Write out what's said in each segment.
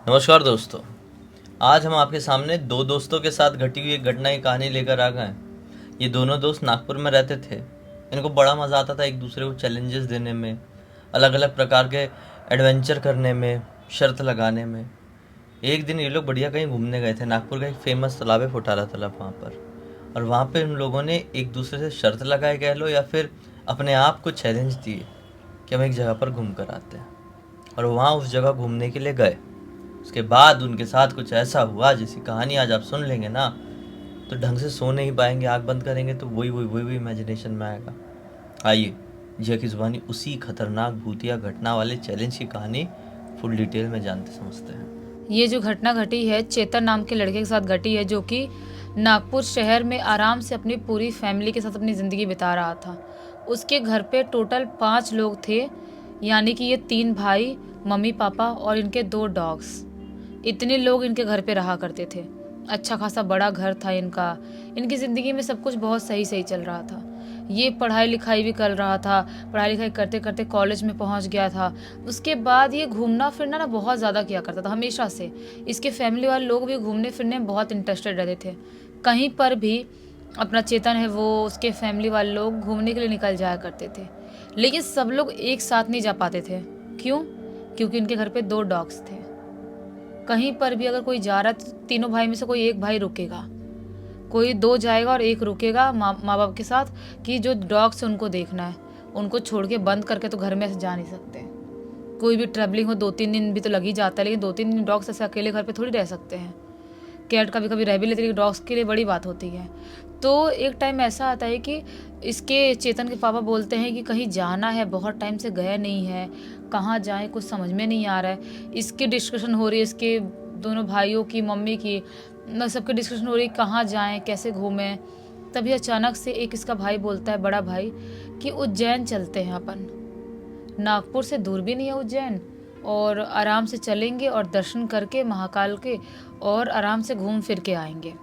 नमस्कार दोस्तों। आज हम आपके सामने दो दोस्तों के साथ घटी हुई एक घटना की कहानी लेकर आ गए हैं। ये दोनों दोस्त नागपुर में रहते थे। इनको बड़ा मज़ा आता था एक दूसरे को चैलेंजेस देने में, अलग अलग प्रकार के एडवेंचर करने में, शर्त लगाने में। एक दिन ये लोग बढ़िया कहीं घूमने गए थे। नागपुर का एक फेमस तालाब है, फुटाला तालाब, वहाँ पर। और वहाँ पे उन लोगों ने एक दूसरे से शर्त लगाए कह लो, या फिर अपने आप को चैलेंज दिए कि हम एक जगह पर घूम कर आते हैं। और वहाँ उस जगह घूमने के लिए गए। उसके बाद उनके साथ कुछ ऐसा हुआ जिसकी कहानी आज आप सुन लेंगे ना, तो ढंग से सो नहीं पाएंगे। आंख बंद करेंगे तो वही इमेजिनेशन में आएगा। आइए जिया की जुबानी उसी खतरनाक भूतिया घटना वाले चैलेंज की कहानी फुल डिटेल में जानते समझते हैं। ये जो घटना घटी है चेतन नाम के लड़के के साथ घटी है, जो कि नागपुर शहर में आराम से अपनी पूरी फैमिली के साथ अपनी ज़िंदगी बिता रहा था। उसके घर पे टोटल 5 लोग थे, यानी कि ये 3 भाई, मम्मी पापा और इनके 2 डॉग्स। इतने लोग इनके घर पे रहा करते थे। अच्छा खासा बड़ा घर था इनका। इनकी ज़िंदगी में सब कुछ बहुत सही सही चल रहा था। ये पढ़ाई लिखाई भी कर रहा था। पढ़ाई लिखाई करते करते कॉलेज में पहुंच गया था। उसके बाद ये घूमना फिरना ना बहुत ज़्यादा किया करता था हमेशा से। इसके फैमिली वाले लोग भी घूमने फिरने में बहुत इंटरेस्टेड रहते थे। कहीं पर भी अपना चेतन है वो, उसके फैमिली वाले लोग घूमने के लिए निकल जाया करते थे। लेकिन सब लोग एक साथ नहीं जा पाते थे। क्यों? क्योंकि इनके घर पे 2 डॉग्स थे। कहीं पर भी अगर कोई जा रहा है तो तीनों भाई में से कोई एक भाई रुकेगा, कोई 2 जाएगा और एक रुकेगा माँ बाप के साथ, कि जो डॉग्स है उनको देखना है। उनको छोड़ के बंद करके तो घर में ऐसे जा नहीं सकते। कोई भी ट्रैवलिंग हो 2-3 दिन भी तो लग ही जाता है, लेकिन 2-3 दिन डॉग्स ऐसे अकेले घर पे थोड़ी रह सकते हैं। कैट कभी कभी रह भी लेते, लेकिन डॉग्स के लिए बड़ी बात होती है। तो एक टाइम ऐसा आता है कि इसके चेतन के पापा बोलते हैं कि कहीं जाना है, बहुत टाइम से गए नहीं है, कहाँ जाएं कुछ समझ में नहीं आ रहा है। इसकी डिस्कशन हो रही है, इसके दोनों भाइयों की, मम्मी की, सबकी डिस्कशन हो रही है कहाँ जाएं, कैसे घूमें। तभी अचानक से एक इसका भाई बोलता है, बड़ा भाई, कि उज्जैन चलते हैं अपन। नागपुर से दूर भी नहीं है उज्जैन, और आराम से चलेंगे और दर्शन करके महाकाल के, और आराम से घूम फिर के आएंगे।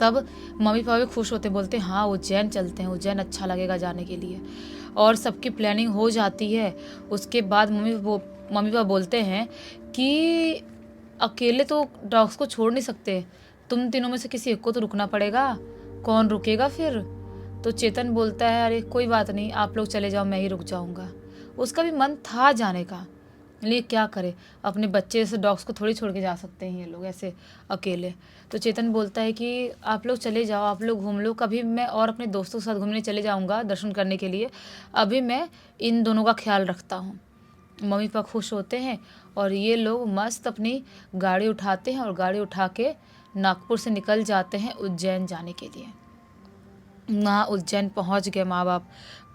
तब मम्मी पापा भी खुश होते, बोलते हाँ उज्जैन चलते हैं, उज्जैन अच्छा लगेगा जाने के लिए। और सबकी प्लानिंग हो जाती है। उसके बाद मम्मी पापा बोलते हैं कि अकेले तो डॉग्स को छोड़ नहीं सकते, तुम तीनों में से किसी एक को तो रुकना पड़ेगा। कौन रुकेगा फिर? तो चेतन बोलता है, अरे कोई बात नहीं, आप लोग चले जाओ, मैं ही रुक जाऊंगा। उसका भी मन था जाने का, लेकिन क्या करे, अपने बच्चे जैसे डॉग्स को थोड़ी छोड़ के जा सकते हैं ये लोग ऐसे अकेले। तो चेतन बोलता है कि आप लोग चले जाओ, आप लोग घूम लो, कभी मैं और अपने दोस्तों के साथ घूमने चले जाऊंगा दर्शन करने के लिए, अभी मैं इन दोनों का ख्याल रखता हूँ। मम्मी पापा खुश होते हैं और ये लोग मस्त अपनी गाड़ी उठाते हैं और गाड़ी उठा के नागपुर से निकल जाते हैं उज्जैन जाने के लिए। वहाँ उज्जैन पहुँच गए माँ बाप,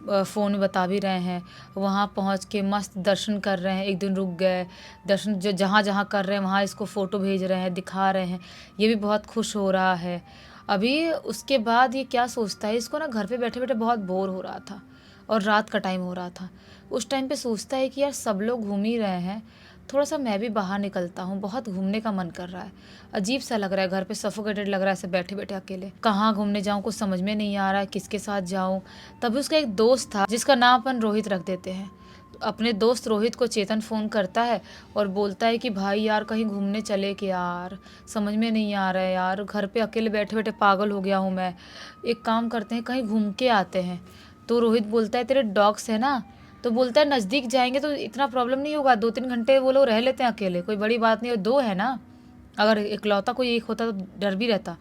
फ़ोन में बता भी रहे हैं। वहाँ पहुँच के मस्त दर्शन कर रहे हैं, एक दिन रुक गए। दर्शन जो जहाँ जहाँ कर रहे हैं वहाँ इसको फ़ोटो भेज रहे हैं, दिखा रहे हैं। ये भी बहुत खुश हो रहा है। अभी उसके बाद ये क्या सोचता है, इसको ना घर पे बैठे बैठे बहुत बोर हो रहा था और रात का टाइम हो रहा था। उस टाइम पे सोचता है कि यार सब लोग घूम ही रहे हैं, थोड़ा सा मैं भी बाहर निकलता हूँ, बहुत घूमने का मन कर रहा है। अजीब सा लग रहा है, घर पे सफोकेटेड लग रहा है ऐसे बैठे बैठे अकेले। कहाँ घूमने जाऊँ कुछ समझ में नहीं आ रहा है, किसके साथ जाऊँ। तभी उसका एक दोस्त था जिसका नाम अपन रोहित रख देते हैं। अपने दोस्त रोहित को चेतन फ़ोन करता है और बोलता है कि भाई यार कहीं घूमने चले कि यार, समझ में नहीं आ रहा है यार, घर पे अकेले बैठे बैठे पागल हो गया हूँ मैं। एक काम करते हैं, कहीं घूम के आते हैं। तो रोहित बोलता है, तेरे डॉग्स है ना? तो बोलता है नज़दीक जाएंगे तो इतना प्रॉब्लम नहीं होगा, 2-3 घंटे वो लोग रह लेते हैं अकेले, कोई बड़ी बात नहीं है। 2 है ना, अगर इकलौता कोई एक होता तो डर भी रहता।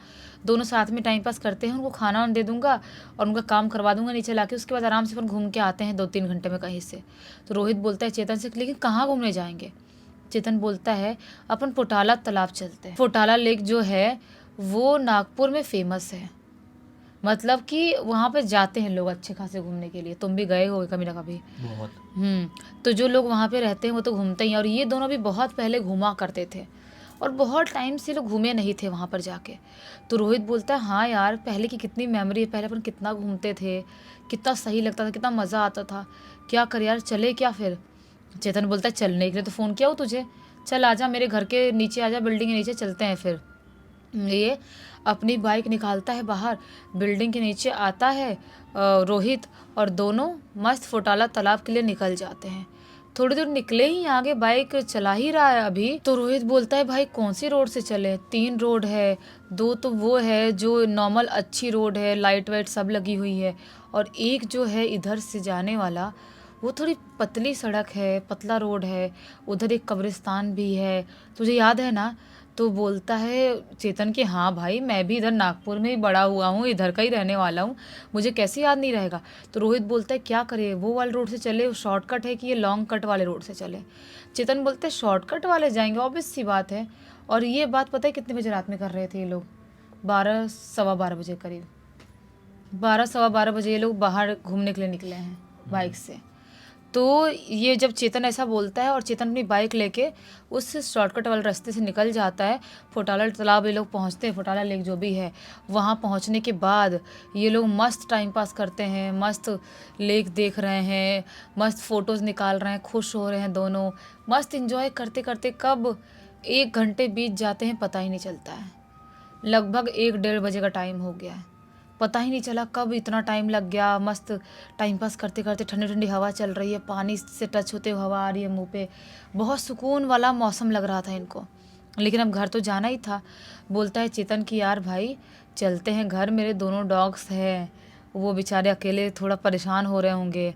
दोनों साथ में टाइम पास करते हैं, उनको खाना वाना दे दूंगा और उनका काम करवा दूंगा नीचे लाके, उसके बाद आराम से अपन घूम के आते हैं 2-3 घंटे में कहीं से। तो रोहित बोलता है चेतन से, लेकिन कहाँ घूमने जाएंगे? चेतन बोलता है अपन फुटाला तालाब चलते हैं। फुटाला लेक जो है वो नागपुर में फेमस है, मतलब कि वहाँ पे जाते हैं लोग अच्छे खासे घूमने के लिए। तुम भी गए हो कभी ना कभी? बहुत। तो जो लोग वहाँ पे रहते हैं वो तो घूमते ही हैं। और ये दोनों भी बहुत पहले घूमा करते थे और बहुत टाइम से लोग घूमे नहीं थे वहाँ पर जाके। तो रोहित बोलता है हाँ यार, पहले की कितनी मेमोरी है, पहले अपन कितना घूमते थे, कितना सही लगता था, कितना मज़ा आता था। क्या कर यार, चले क्या फिर? चेतन बोलता है चलने के लिए तो फ़ोन किया हो तुझे, चल आजा मेरे घर के नीचे, आजा बिल्डिंग के नीचे चलते हैं फिर। ये अपनी बाइक निकालता है बाहर, बिल्डिंग के नीचे आता है रोहित, और दोनों मस्त फुटाला तालाब के लिए निकल जाते हैं। थोड़ी दूर निकले ही आगे बाइक चला ही रहा है अभी, तो रोहित बोलता है भाई कौन सी रोड से चले, 3 रोड है, 2 तो वो है जो नॉर्मल अच्छी रोड है, लाइट वाइट सब लगी हुई है, और एक जो है इधर से जाने वाला वो थोड़ी पतली सड़क है, पतला रोड है, उधर एक कब्रिस्तान भी है, तुझे याद है ना। तो बोलता है चेतन कि हाँ भाई मैं भी इधर नागपुर में ही बड़ा हुआ हूँ, इधर का ही रहने वाला हूँ, मुझे कैसे याद नहीं रहेगा। तो रोहित बोलता है क्या करे, वो वाले रोड से चले, शॉर्टकट है कि ये लॉन्ग कट वाले रोड से चले। चेतन बोलते हैं शॉर्टकट वाले जाएंगे, ऑब्वियस सी बात है। और ये बात पता है कितने बजे रात में कर रहे थे ये लोग, 12 सवा 12 बजे करीब, 12 सवा 12 बजे ये लोग बाहर घूमने के लिए निकले हैं बाइक से। तो ये जब चेतन ऐसा बोलता है और चेतन अपनी बाइक लेके उस शॉर्टकट वाले रास्ते से निकल जाता है, फुटाला तालाब ये लोग पहुंचते हैं, फुटाला लेक जो भी है, वहाँ पहुंचने के बाद ये लोग मस्त टाइम पास करते हैं, मस्त लेक देख रहे हैं, मस्त फ़ोटोज़ निकाल रहे हैं, खुश हो रहे हैं दोनों, मस्त इंजॉय करते करते कब 1 घंटे बीत जाते हैं पता ही नहीं चलता है। लगभग 1 डेढ़ बजे का टाइम हो गया है, पता ही नहीं चला कब इतना टाइम लग गया। मस्त टाइम पास करते करते, ठंडी ठंडी हवा चल रही है, पानी से टच होते हुए हवा आ रही है मुंह पे, बहुत सुकून वाला मौसम लग रहा था इनको। लेकिन अब घर तो जाना ही था। बोलता है चेतन कि यार भाई चलते हैं घर, मेरे दोनों डॉग्स हैं, वो बेचारे अकेले थोड़ा परेशान हो रहे होंगे,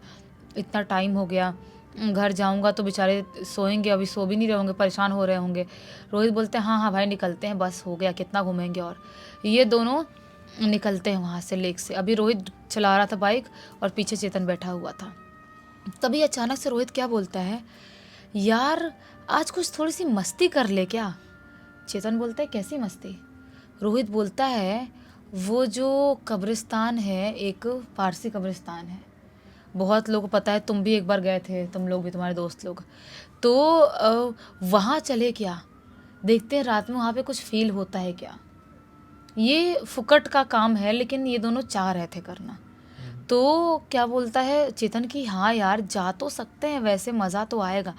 इतना टाइम हो गया, घर जाऊंगा तो बेचारे सोएंगे, अभी सो भी नहीं रहे होंगे, परेशान हो रहे होंगे। रोहित बोलते हैं हाँ हाँ भाई निकलते हैं, बस हो गया, कितना घूमेंगे। और ये दोनों निकलते हैं वहाँ से लेक से। अभी रोहित चला रहा था बाइक और पीछे चेतन बैठा हुआ था। तभी अचानक से रोहित क्या बोलता है, यार आज कुछ थोड़ी सी मस्ती कर ले क्या। चेतन बोलता है कैसी मस्ती। रोहित बोलता है वो जो कब्रिस्तान है, एक पारसी कब्रिस्तान है, बहुत लोगों को पता है, तुम भी एक बार गए थे, तुम लोग भी, तुम्हारे दोस्त लोग, तो वहाँ चले क्या, देखते हैं रात में वहाँ पे कुछ फील होता है क्या। ये फुकट का काम है लेकिन ये दोनों चाह रहे थे करना। तो क्या बोलता है चेतन कि हाँ यार जा तो सकते हैं, वैसे मज़ा तो आएगा।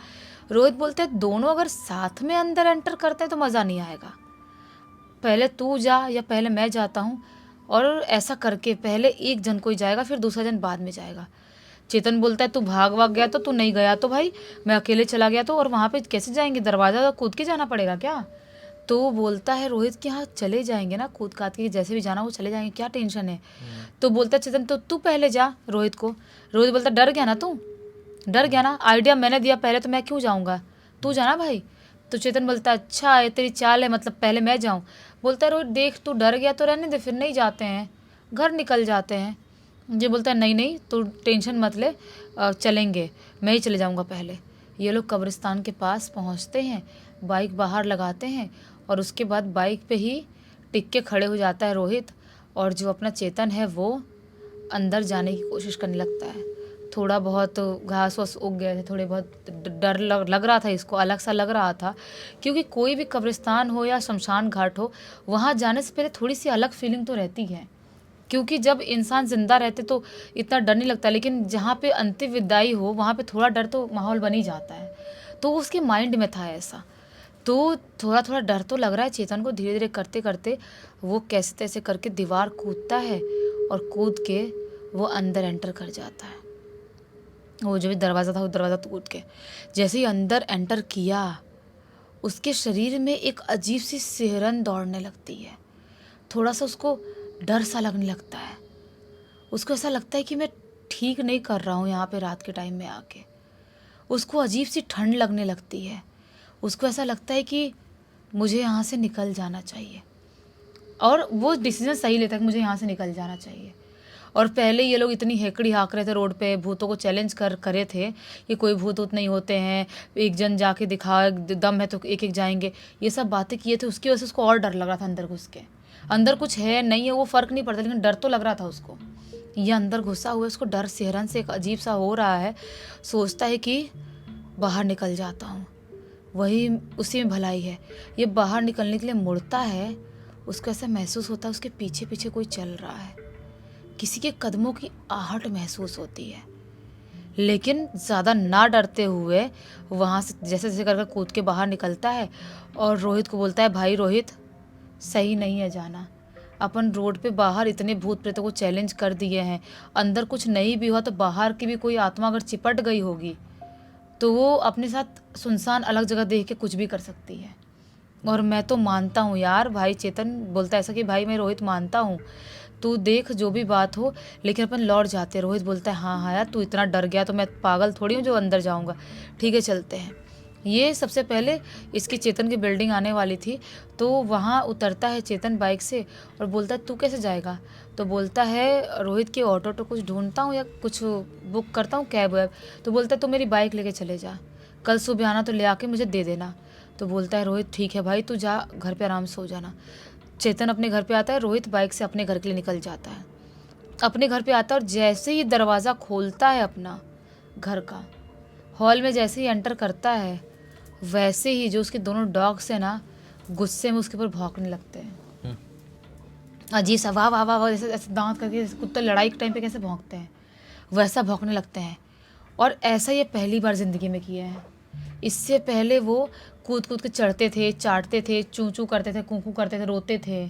रोहित बोलते हैं दोनों अगर साथ में अंदर एंटर करते हैं तो मज़ा नहीं आएगा, पहले तू जा या पहले मैं जाता हूँ, और ऐसा करके पहले एक जन कोई जाएगा फिर दूसरा जन बाद में जाएगा। चेतन बोलता है तू भाग गया तो, तू नहीं गया तो भाई, मैं अकेले चला गया तो, और वहाँ पे कैसे जाएंगे, दरवाज़ा कूद के जाना पड़ेगा क्या। तो बोलता है रोहित कि हाँ चले जाएंगे ना, कूद काद के जैसे भी जाना वो चले जाएंगे, क्या टेंशन है। तो बोलता है चेतन तो तू पहले जा रोहित को। रोहित बोलता डर गया ना तू, डर गया ना, आइडिया मैंने दिया पहले तो मैं क्यों जाऊँगा, तू जाना भाई। तो चेतन बोलता है अच्छा ये तेरी चाल है, मतलब पहले मैं जाऊँ। बोलता है रोहित देख तू डर गया तो रहने दे, फिर नहीं जाते हैं, घर निकल जाते हैं। ये बोलता है नहीं नहीं तू टेंशन मत ले, चलेंगे, मैं ही चले जाऊँगा पहले। ये लोग कब्रिस्तान के पास पहुँचते हैं, बाइक बाहर लगाते हैं और उसके बाद बाइक पे ही टिक के खड़े हो जाता है रोहित, और जो अपना चेतन है वो अंदर जाने की कोशिश करने लगता है। थोड़ा बहुत घास वास उग गए थे, थोड़े बहुत डर लग रहा था इसको, अलग सा लग रहा था, क्योंकि कोई भी कब्रिस्तान हो या शमशान घाट हो, वहाँ जाने से पहले थोड़ी सी अलग फीलिंग तो रहती है, क्योंकि जब इंसान ज़िंदा रहते तो इतना डर नहीं लगता, लेकिन जहाँ पे अंतिम विदाई हो वहाँ पे थोड़ा डर तो माहौल बन ही जाता है। तो उसके माइंड में था ऐसा, तो थोड़ा थोड़ा डर तो लग रहा है चेतन को। धीरे धीरे करते करते वो कैसे तैसे करके दीवार कूदता है और कूद के वो अंदर एंटर कर जाता है। वो जो भी दरवाज़ा था वो दरवाज़ा कूद के जैसे ही अंदर एंटर किया, उसके शरीर में एक अजीब सी सिहरन दौड़ने लगती है, थोड़ा सा उसको डर सा लगने लगता है। उसको ऐसा लगता है कि मैं ठीक नहीं कर रहा हूँ यहाँ पे रात के टाइम में आके। उसको अजीब सी ठंड लगने लगती है, उसको ऐसा लगता है कि मुझे यहाँ से निकल जाना चाहिए, और वो डिसीजन सही लेता है कि मुझे यहाँ से निकल जाना चाहिए। और पहले ये लोग इतनी हेकड़ी हाँक रहे थे रोड पे, भूतों को चैलेंज करे थे कि कोई भूत उत नहीं होते हैं, एक जन जाके दिखा, दम है तो एक एक जाएंगे, ये सब बातें किए थे। उसकी वजह से उसको और डर लग रहा था, अंदर घुस के, अंदर कुछ है नहीं है वो फ़र्क नहीं पड़ता, लेकिन डर तो लग रहा था उसको। ये अंदर घुसा हुआ उसको डर सिहरन से एक अजीब सा हो रहा है। सोचता है कि बाहर निकल जाता हूँ, वही उसी में भलाई है। ये बाहर निकलने के लिए मुड़ता है, उसको ऐसा महसूस होता है उसके पीछे पीछे कोई चल रहा है, किसी के कदमों की आहट महसूस होती है। लेकिन ज़्यादा ना डरते हुए वहाँ से जैसे जैसे करके कूद के बाहर निकलता है और रोहित को बोलता है भाई रोहित सही नहीं है जाना, अपन रोड पे बाहर इतने भूत प्रेतों को चैलेंज कर दिए हैं, अंदर कुछ नहीं भी हुआ तो बाहर की भी कोई आत्मा अगर चिपट गई होगी तो वो अपने साथ सुनसान अलग जगह देख के कुछ भी कर सकती है। और मैं तो मानता हूँ यार, भाई चेतन बोलता है ऐसा कि भाई मैं रोहित मानता हूँ, तू देख जो भी बात हो, लेकिन अपन लौट जाते हैं। रोहित बोलता है हाँ हाँ यार, तू इतना डर गया तो मैं पागल थोड़ी हूँ जो अंदर जाऊँगा, ठीक है चलते हैं। ये सबसे पहले इसकी चेतन की बिल्डिंग आने वाली थी, तो वहाँ उतरता है चेतन बाइक से और बोलता है तू कैसे जाएगा? तो बोलता है रोहित की ऑटो तो कुछ ढूंढता हूँ या कुछ बुक करता हूँ कैब वैब। तो बोलता है तो मेरी बाइक लेके चले जा, कल सुबह आना तो ले आके मुझे दे देना। तो बोलता है रोहित ठीक है भाई, तू जा घर पे आराम से सो जाना। चेतन अपने घर पे आता है, रोहित बाइक से अपने घर के लिए निकल जाता है। अपने घर पे आता है और जैसे ही दरवाज़ा खोलता है अपना घर का, हॉल में जैसे ही एंटर करता है, वैसे ही जो उसके दोनों डॉग्स हैं ना, गुस्से में उसके ऊपर भौंकने लगते हैं। अजीब सा वाह वाह वाह वाह, ऐसे ऐसे दांत करके, जैसे कुत्ते लड़ाई के टाइम पे कैसे भौंकते हैं वैसा भौंकने लगते हैं। और ऐसा ये पहली बार ज़िंदगी में किया है। इससे पहले वो कूद कूद के चढ़ते थे, चाटते थे, चू चू करते थे, कूं कूं करते थे, रोते थे।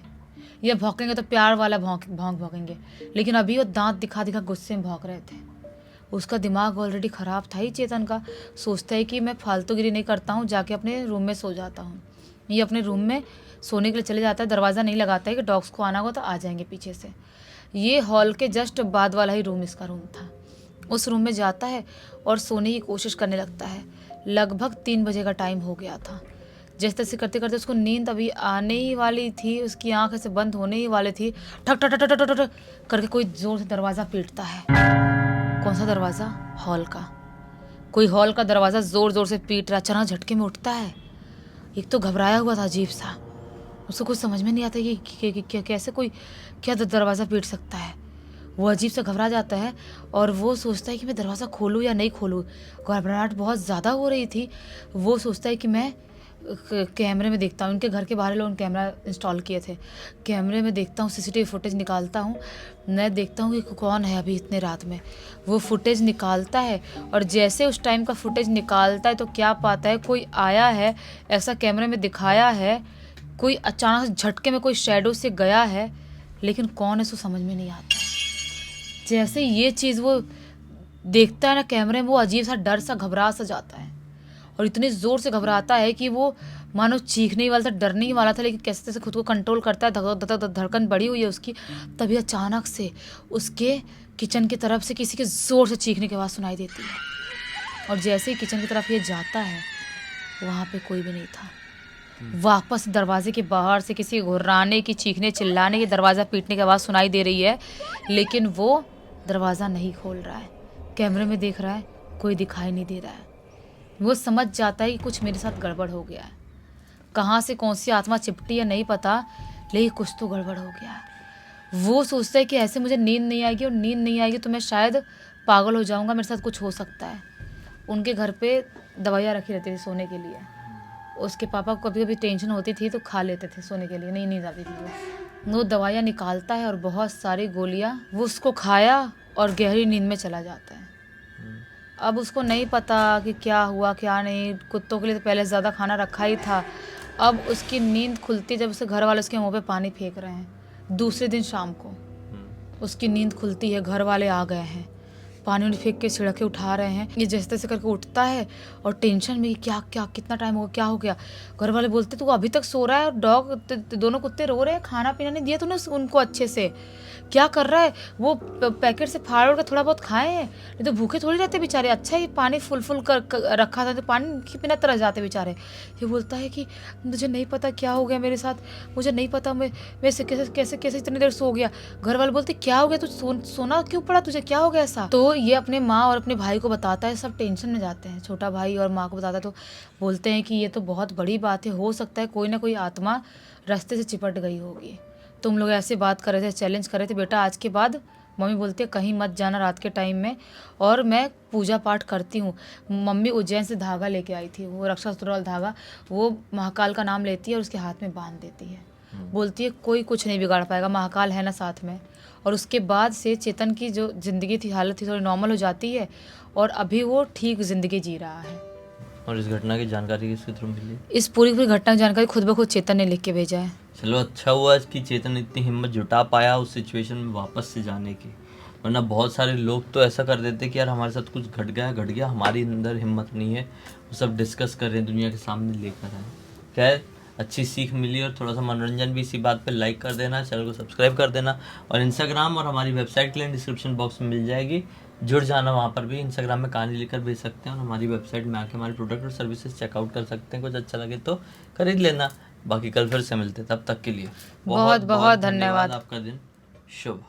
ये भौंकेंगे तो प्यार वाला भौंकेंगे, लेकिन अभी वो दांत दिखा दिखा गुस्से में भौंक रहे थे। उसका दिमाग ऑलरेडी ख़राब था ही चेतन का। सोचता है कि मैं फालतूगिरी नहीं करता हूँ, जाके अपने रूम में सो जाता हूँ। ये अपने रूम में सोने के लिए चले जाता है, दरवाज़ा नहीं लगाता है कि डॉग्स को आना हो तो आ जाएंगे पीछे से। ये हॉल के जस्ट बाद वाला ही रूम इसका रूम था। उस रूम में जाता है और सोने की कोशिश करने लगता है। लगभग 3 बजे का टाइम हो गया था। जैसे तैसे करते करते उसको नींद अभी आने ही वाली थी, उसकी आँख ऐसे बंद होने ही वाली थी। ठक ठक ठक ठक ठक ठक करके कोई ज़ोर से दरवाज़ा पीटता है। कौन सा दरवाज़ा? हॉल का। कोई हॉल का दरवाज़ा ज़ोर ज़ोर से पीट रहा। अचानक झटके में उठता है। एक तो घबराया हुआ था अजीब सा, उसको कुछ समझ में नहीं आता कि कैसे कोई क्या दरवाज़ा पीट सकता है। वो अजीब सा घबरा जाता है और वो सोचता है कि मैं दरवाज़ा खोलूँ या नहीं खोलूँ। घबराहट बहुत ज़्यादा हो रही थी। वो सोचता है कि मैं कैमरे में देखता हूँ। उनके घर के बाहर लोग कैमरा इंस्टॉल किए थे। कैमरे में देखता हूँ, सीसीटीवी फुटेज निकालता हूँ, मैं देखता हूँ कि कौन है अभी इतने रात में। वो फुटेज निकालता है और जैसे उस टाइम का फुटेज निकालता है तो क्या पाता है, कोई आया है, ऐसा कैमरे में दिखाया है। कोई अचानक झटके में कोई शैडो से गया है, लेकिन कौन है उसको समझ में नहीं आता। जैसे ये चीज़ वो देखता है ना कैमरे में, वो अजीब सा डर सा घबरा सा जाता है और इतनी ज़ोर से घबराता है कि वो मानो चीखने ही वाला था, डरने ही वाला था, लेकिन कैसे तैसे खुद को कंट्रोल करता है। धड़कन बढ़ी हुई है उसकी। तभी अचानक से उसके किचन की तरफ से किसी के ज़ोर से चीखने की आवाज़ सुनाई देती है। और जैसे ही किचन की तरफ ये जाता है, वहाँ पे कोई भी नहीं था। वापस दरवाजे के बाहर से किसी घुर्राने की, चीखने चिल्लाने की, दरवाज़ा पीटने की आवाज़ सुनाई दे रही है, लेकिन वो दरवाज़ा नहीं खोल रहा है। कैमरे में देख रहा है, कोई दिखाई नहीं दे रहा है। वो समझ जाता है कि कुछ मेरे साथ गड़बड़ हो गया है। कहाँ से कौन सी आत्मा चिपटी है नहीं पता, लेकिन कुछ तो गड़बड़ हो गया है। वो सोचता है कि ऐसे मुझे नींद नहीं आएगी, और नींद नहीं आएगी तो मैं शायद पागल हो जाऊँगा, मेरे साथ कुछ हो सकता है। उनके घर पे दवाइयाँ रखी रहती थी सोने के लिए। उसके पापा को कभी कभी टेंशन होती थी तो खा लेते थे सोने के लिए, नहीं नींद आती थी। वो दवाइयाँ निकालता है और बहुत सारी गोलियाँ वो उसको खाया और गहरी नींद में चला जाता है। अब उसको नहीं पता कि क्या हुआ क्या नहीं। कुत्तों के लिए तो पहले ज़्यादा खाना रखा ही था। अब उसकी नींद खुलती जब उसके घर वाले उसके मुंह पे पानी फेंक रहे हैं। दूसरे दिन शाम को उसकी नींद खुलती है, घर वाले आ गए हैं, पानी उन्हें फेंक के छिड़के उठा रहे हैं। ये जैसे तैसे करके उठता है और टेंशन में क्या क्या कितना टाइम हो गया, क्या हो गया। घर वाले बोलते तू अभी तक सो रहा है और डॉग दोनों कुत्ते रो रहे हैं, खाना पीना नहीं दिया तूने उनको अच्छे से, क्या कर रहा है। वो पैकेट से फाड़ के थोड़ा बहुत खाए हैं, नहीं तो भूखे थोड़ी रहते बेचारे। अच्छा ही पानी फुल कर रखा था तो पानी की बिना तरस जाते बेचारे। ये बोलता है कि मुझे नहीं पता क्या हो गया मेरे साथ, मुझे नहीं पता मैं से कैसे इतनी देर सो गया। घर वाले बोलते क्या हो गया, तू सोना क्यों पड़ा, तुझे क्या हो गया ऐसा। तो ये अपने माँ और अपने भाई को बताता है। सब टेंशन में जाते हैं। छोटा भाई और माँ को बताता है तो बोलते हैं कि ये तो बहुत बड़ी बात है, हो सकता है कोई ना कोई आत्मा रास्ते से चिपट गई होगी। तुम लोग ऐसे बात कर रहे थे, चैलेंज कर रहे थे, बेटा आज के बाद मम्मी बोलती है कहीं मत जाना रात के टाइम में, और मैं पूजा पाठ करती हूँ। मम्मी उज्जैन से धागा लेके आई थी, वो रक्षा सूत्र वाला धागा, वो महाकाल का नाम लेती है और उसके हाथ में बांध देती है। बोलती है कोई कुछ नहीं बिगाड़ पाएगा, महाकाल है ना साथ में। और उसके बाद से चेतन की जो ज़िंदगी थी, हालत थी, थोड़ी नॉर्मल हो जाती है और अभी वो ठीक ज़िंदगी जी रहा है। और इस घटना की जानकारी किसके थ्रू मिली? इस पूरी घटना की जानकारी खुद ब खुद चेतन ने लिख के भेजा है। चलो अच्छा हुआ कि चेतन इतनी हिम्मत जुटा पाया उस सिचुएशन में वापस से जाने की, वरना बहुत सारे लोग तो ऐसा कर देते कि यार हमारे साथ कुछ घट गया, हमारी अंदर हिम्मत नहीं है, वो सब डिस्कस कर रहे हैं, दुनिया के सामने लेकर आए। खैर, अच्छी सीख मिली और थोड़ा सा मनोरंजन भी इसी बात पे। लाइक कर देना, चैनल को सब्सक्राइब कर देना, और इंस्टाग्राम और हमारी वेबसाइट के लिंक डिस्क्रिप्शन बॉक्स में मिल जाएगी, जुड़ जाना वहाँ पर भी। इंस्टाग्राम में कहानी लिखकर भेज सकते हैं और हमारी वेबसाइट में आके हमारे प्रोडक्ट और सर्विसेज चेकआउट कर सकते हैं। कुछ अच्छा लगे तो खरीद लेना। बाकी कल फिर से मिलते हैं, तब तक के लिए बहुत बहुत धन्यवाद। आपका दिन शुभ हो।